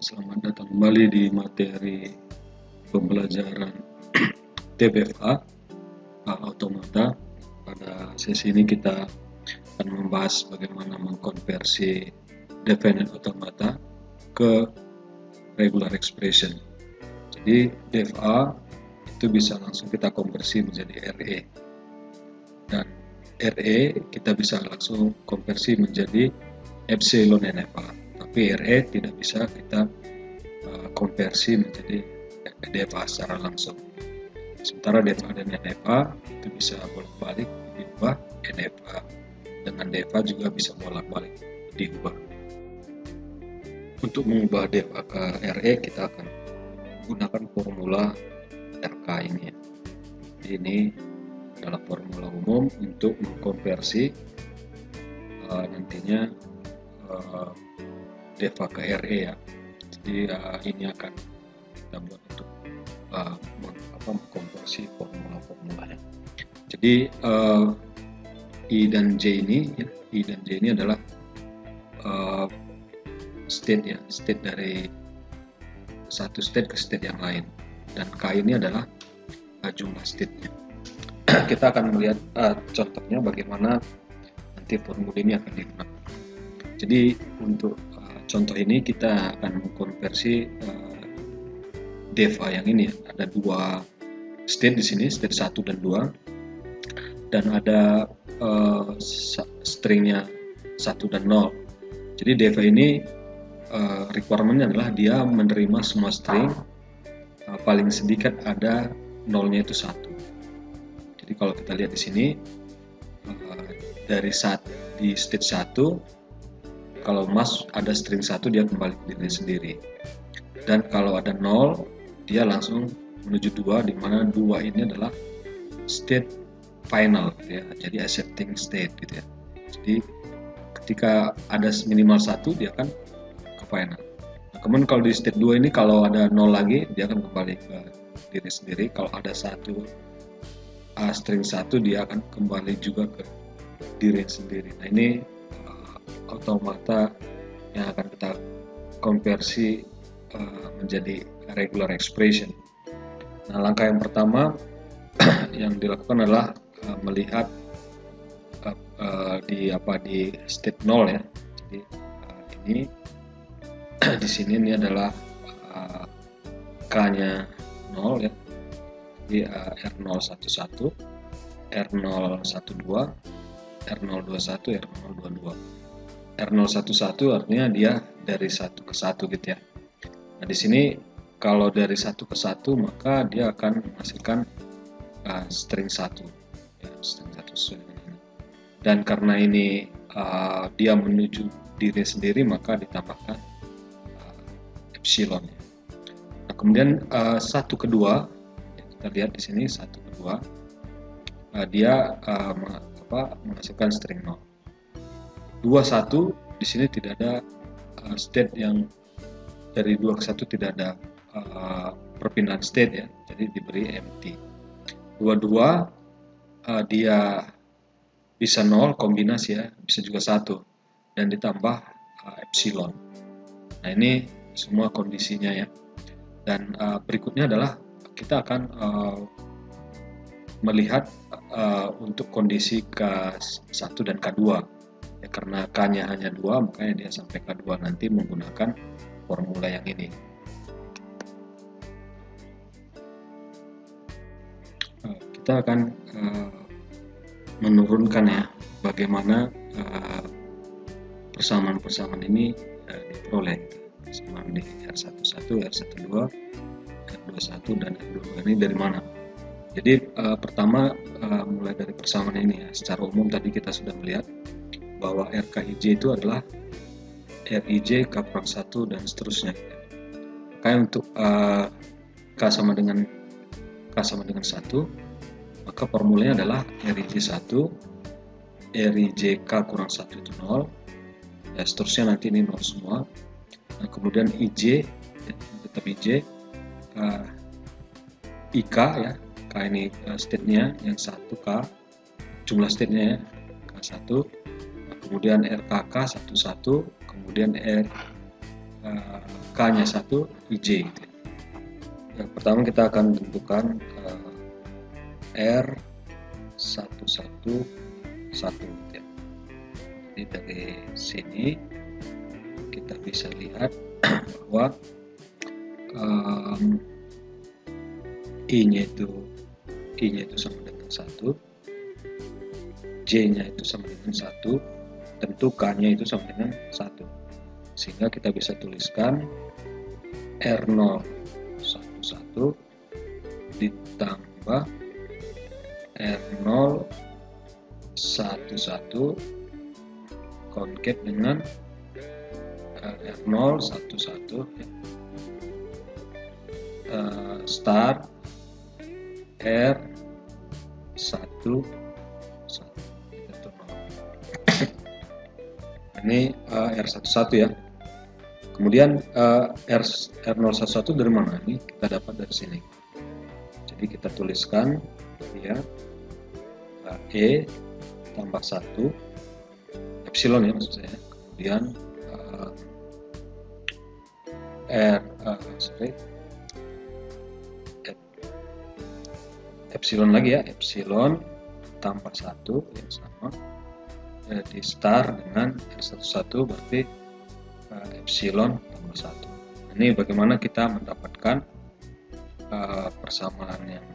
Selamat datang kembali di materi pembelajaran TPFA Automata. Pada sesi ini kita akan membahas bagaimana mengkonversi definite automata ke regular expression. Jadi DFA itu bisa langsung kita konversi menjadi RE, dan RE kita bisa langsung konversi menjadi epsilon NFA. Tapi RE tidak bisa kita konversi menjadi DFA secara langsung. Sementara DFA dan NFA itu bisa bolak-balik diubah, NFA dengan DFA juga bisa bolak-balik diubah. Untuk mengubah DFA ke RE kita akan gunakan formula RK ini ya. Jadi ini adalah formula umum untuk mengkonversi nantinya DFA ke RE ya. Jadi ini akan kita buat untuk mengkonversi formula-formulanya. Jadi I dan J ini ya, I dan J ini adalah state ya, state dari satu state ke state yang lain, dan K ini adalah jumlah state-nya. Kita akan melihat contohnya bagaimana nanti formula ini akan digunakan. Jadi untuk contoh ini kita akan mengkonversi DFA yang ini ya. Ada dua state di sini, state 1 dan 2, dan ada stringnya 1 dan 0. Jadi DFA ini requirement-nya adalah dia menerima semua string paling sedikit ada nolnya itu 1. Jadi kalau kita lihat di sini dari di state 1, kalau ada string 1 dia kembali ke dirinya sendiri, dan kalau ada 0 dia langsung menuju 2, di mana 2 ini adalah state final ya, jadi accepting state gitu ya. Jadi ketika ada minimal 1 dia akan ke final. Nah, kemudian kalau di state 2 ini kalau ada 0 lagi dia akan kembali ke diri sendiri. Kalau ada string 1 dia akan kembali juga ke diri sendiri. Nah, ini automata yang akan kita konversi menjadi regular expression. Nah, langkah yang pertama yang dilakukan adalah melihat di state 0 ya. Jadi ini di sini ini adalah K-nya 0 ya. Jadi R011, R012, R021, R022. R011 artinya dia dari 1 ke 1 gitu ya. Nah, di sini kalau dari 1 ke 1 maka dia akan menghasilkan string 1 ya, string 1 sesuai dengan ini. Dan karena ini dia menuju diri sendiri maka ditambahkan epsilon ya. Nah, kemudian 1 ke 2 ya, kita lihat di sini 1 ke 2 dia menghasilkan string 0. 21 di sini tidak ada state yang dari 2 ke 1 tidak ada perpindahan state ya, jadi diberi empty. 22 dia bisa 0 kombinasi ya, bisa juga 1 dan ditambah epsilon. Nah, ini semua kondisinya ya. Dan berikutnya adalah kita akan melihat untuk kondisi K1 dan K2 ya, karena K-nya hanya 2 makanya dia sampai K2 nanti menggunakan formula yang ini. Kita akan menurunkan ya bagaimana persamaan-persamaan ini diperoleh. Persamaan di R11, R12, R21 dan R22 ini dari mana? Jadi pertama mulai dari persamaan ini ya. Secara umum tadi kita sudah melihat bahwa RKIJ itu adalah RIJ K kurang 1 dan seterusnya. Makanya untuk K sama dengan 1 maka formulanya adalah RIJ 1, RIJ K kurang 1 itu 0 ya, seterusnya nanti ini 0 semua. Nah, kemudian IJ ya, tetap IJ IK ya, K ini state-nya yang 1K jumlah state-nya ya, K1, kemudian RKK 11, kemudian K-nya 1, IJ gitu. Yang pertama kita akan tentukan R111 gitu ya. Jadi dari sini kita bisa lihat bahwa I-nya itu sama dengan 1, J-nya itu sama dengan 1, tentu K-nya itu sama dengan 1. Sehingga kita bisa tuliskan R011 ditambah R011 concat dengan R011 star R11. Ini R11 ya. Kemudian R011 dari mana? Ini kita dapat dari sini. Jadi kita tuliskan ya E tambah 1 epsilon ya maksud saya. Kemudian epsilon lagi ya, epsilon tambah 1 yang sama di star dengan R11 berarti epsilon tambah 1. Ini bagaimana kita mendapatkan persamaan yang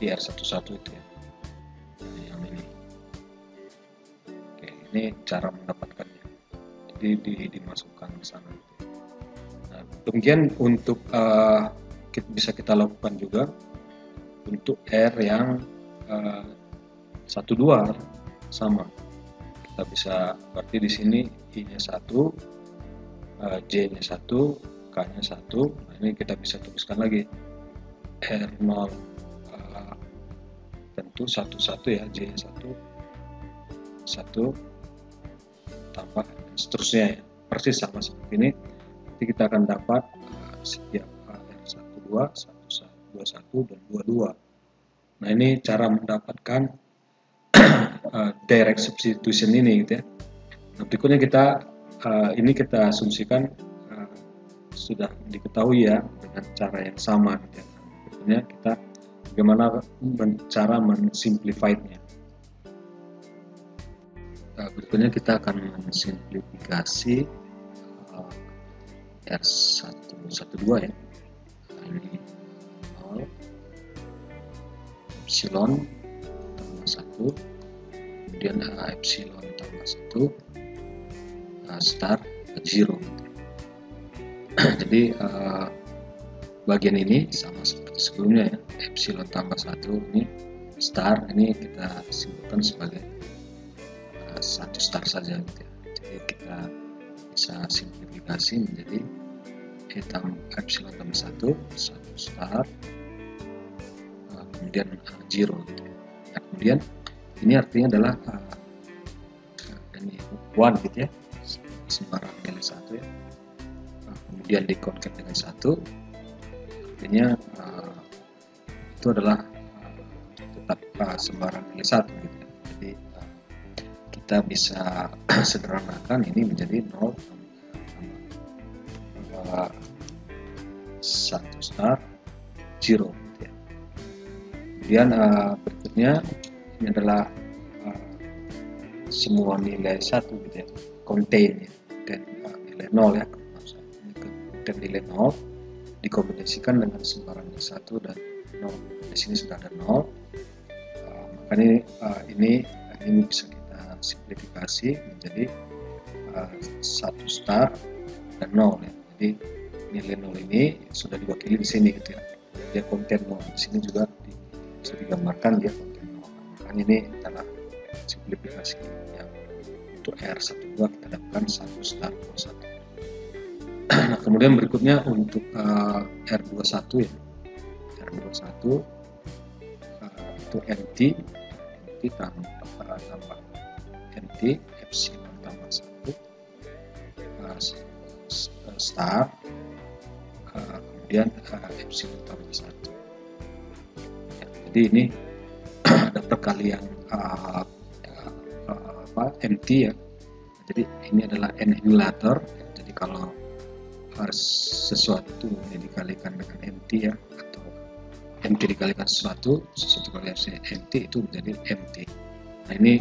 di R11 itu ya. Yang ini. Oke, ini cara mendapatkannya. Jadi dimasukkan ke sana. Nah, demikian untuk bisa kita lakukan juga untuk R yang 12 sama. Kita bisa berarti di sini I-nya 1, J-nya 1, K-nya 1. Nah, ini kita bisa tuliskan lagi R0 tentu 11 ya, J-nya 1 tambah dan seterusnya ya. Persis sama seperti ini. Nanti kita akan dapat setiap R12, 21 dan 22. Nah, ini cara mendapatkan direct substitution ini gitu ya. Nah, berikutnya kita asumsikan sudah diketahui ya dengan cara yang sama gitu ya. Berikutnya kita bagaimana cara mensimplify-nya. Berikutnya kita akan mensimplifikasi R112 ya. Ini 0 epsilon tambah 1, kemudian epsilon tambah 1 star 0. Jadi bagian ini sama seperti sebelumnya ya, epsilon tambah 1 ini star, ini kita simpulkan sebagai 1 star saja gitu ya. Jadi kita bisa simplifikasi menjadi epsilon tambah 1 star kemudian 0 gitu ya. Nah, kemudian ini artinya adalah ini 1 gitu ya, sembarang nilai 1 ya. Kemudian dikonkat dengan 1, artinya itu adalah tetap sembarang nilai 1 gitu ya. Jadi kita bisa sederhanakan ini menjadi 0 tambah 1 star 0 gitu ya. Kemudian berikutnya ini adalah semua nilai 1 gitu ya, contain ya, dan nilai 0 ya, dan nilai 0 dikombinasikan dengan sembarang nilai 1 dan 0. Di sini sudah ada 0, makanya ini bisa kita simplifikasi menjadi 1 star dan 0 ya. Jadi nilai 0 ini sudah diwakili di sini gitu ya, dia konten 0. Di sini juga bisa digambarkan dia konten 0. Makanya ini adalah simplifikasi yang untuk R12 kita dapatkan 1 star 21. Nah, kemudian berikutnya untuk R21 ya, R21 itu NT tambah NT epsilon tambah 1 star kemudian epsilon tambah 1 ya, jadi ini ada perkalian NT ya. Jadi ini adalah n emulator. Jadi kalau sesuatu yang dikalikan dengan empty ya, atau empty dikalikan sesuatu kali empty itu menjadi empty. Nah ini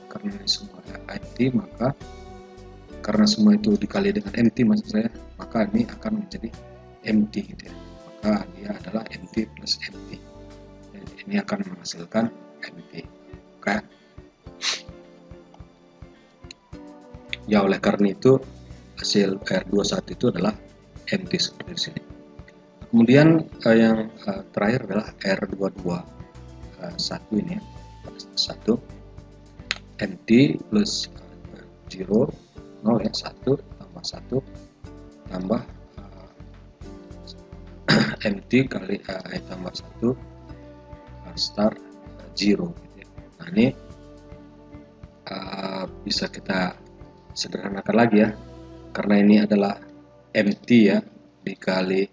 karena ini semua empty, maka karena semua itu dikali dengan empty maksud saya, maka ini akan menjadi empty gitu ya. Maka dia adalah empty plus empty. Jadi ini akan menghasilkan empty. Oke. Ya oleh karena itu hasil R21 itu adalah empty seperti di sini. Kemudian yang terakhir adalah R22 1 ini ya. 1 empty plus 0 0 ya, 1 tambah 1 tambah empty kali tambah 1 star 0 gitu ya. Nah ini bisa kita sederhanakan lagi ya, karena ini adalah empty ya dikali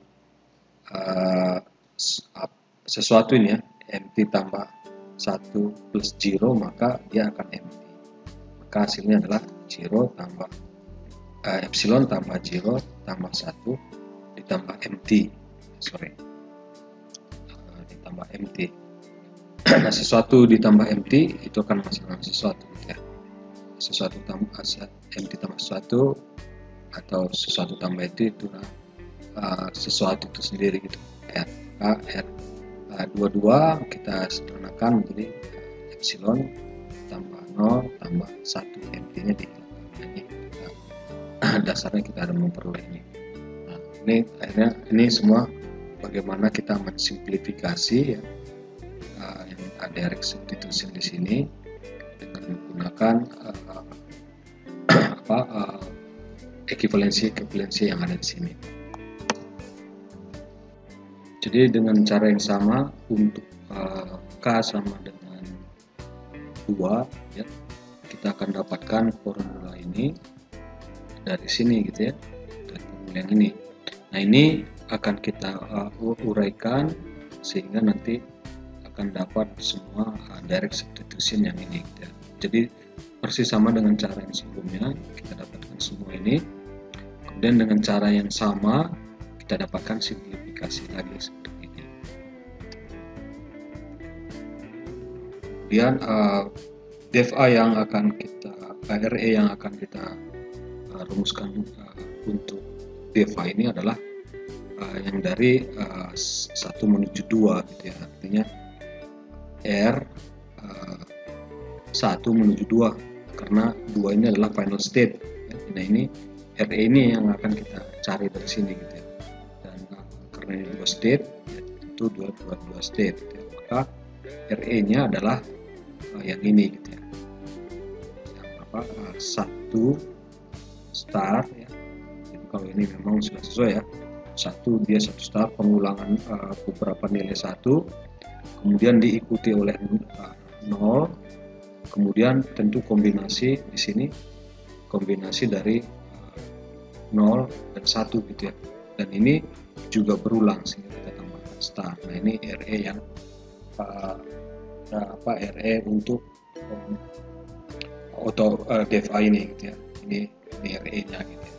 sesuatu ini ya, empty tambah 1 plus 0, maka dia akan empty. Maka hasilnya adalah 0 tambah epsilon tambah 0 tambah 1 ditambah empty, ditambah empty. Nah, sesuatu ditambah empty itu akan menghasilkan sesuatu gitu ya. Sesuatu tambah empty tambah sesuatu atau sesuatu tambah itu sesuatu itu sendiri gitu ya. R22 kita sederhanakan menjadi epsilon tambah 0 tambah 1, empty-nya dihilangkan. Ini dasarnya kita ada memperoleh ini. Nah, ini akhirnya ini semua bagaimana kita mensimplifikasi ya, yang direct substitution di sini dengan menggunakan ekivalensi yang ada di sini. Jadi dengan cara yang sama untuk K sama dengan 2 ya, kita akan dapatkan formula ini dari sini gitu ya, dari formula yang ini. Nah ini akan kita uraikan sehingga nanti akan dapat semua direct substitution yang ini gitu ya. Jadi persis sama dengan cara yang sebelumnya, kita dapatkan semua ini, kemudian dengan cara yang sama kita dapatkan simplifikasi lagi seperti ini. Kemudian def A yang akan kita RE yang akan kita rumuskan untuk def A ini adalah yang dari 1 menuju 2 gitu ya, artinya R 1 menuju 2 karena 2 ini adalah final state ya. Nah ini RE ini yang akan kita cari dari sini gitu ya, dan karena ini 2 state ya, itu 2 state gitu ya. Maka RE nya adalah yang ini gitu ya, yang 1 star ya. Jadi kalau ini memang sudah sesuai ya, 1 dia 1 star, pengulangan beberapa nilai 1, kemudian diikuti oleh 0, kemudian tentu kombinasi di sini, kombinasi dari 0 dan 1 gitu ya, dan ini juga berulang sehingga kita tambahkan star. Nah ini RE yang RE untuk auto def A ini gitu ya, ini RE nya gitu ya.